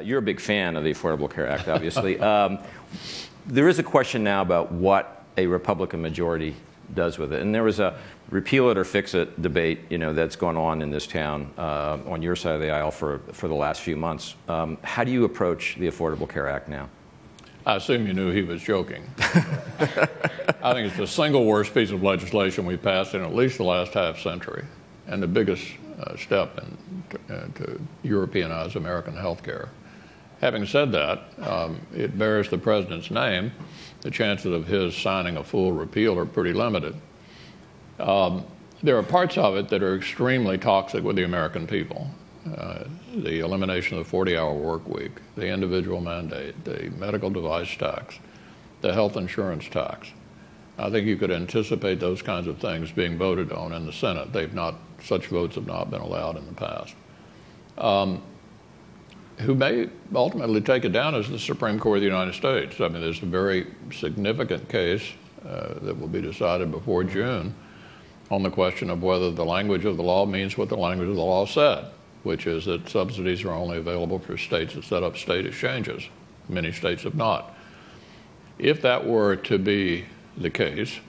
You're a big fan of the Affordable Care Act, obviously. There is a question now about what a Republican majority does with it. And there was a repeal it or fix it debate, that's gone on in this town on your side of the aisle for the last few months. How do you approach the Affordable Care Act now? I assume you knew he was joking. I think it's the single worst piece of legislation we've passed in at least the last half century, and the biggest step to Europeanize American health care. Having said that, it bears the president's name. The chances of his signing a full repeal are pretty limited. There are parts of it that are extremely toxic with the American people. The elimination of the 40-hour work week, the individual mandate, the medical device tax, the health insurance tax. I think you could anticipate those kinds of things being voted on in the Senate. Such votes have not been allowed in the past. Who may ultimately take it down is the Supreme Court of the United States. I mean, there's a very significant case that will be decided before June on the question of whether the language of the law means what the language of the law said, which is that subsidies are only available for states that set up state exchanges. Many states have not. If that were to be the case,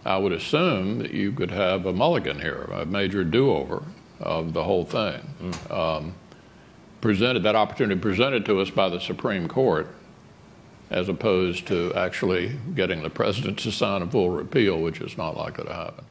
I would assume that you could have a mulligan here, a major do-over of the whole thing. That opportunity presented to us by the Supreme Court, as opposed to actually getting the president to sign a full repeal, which is not likely to happen.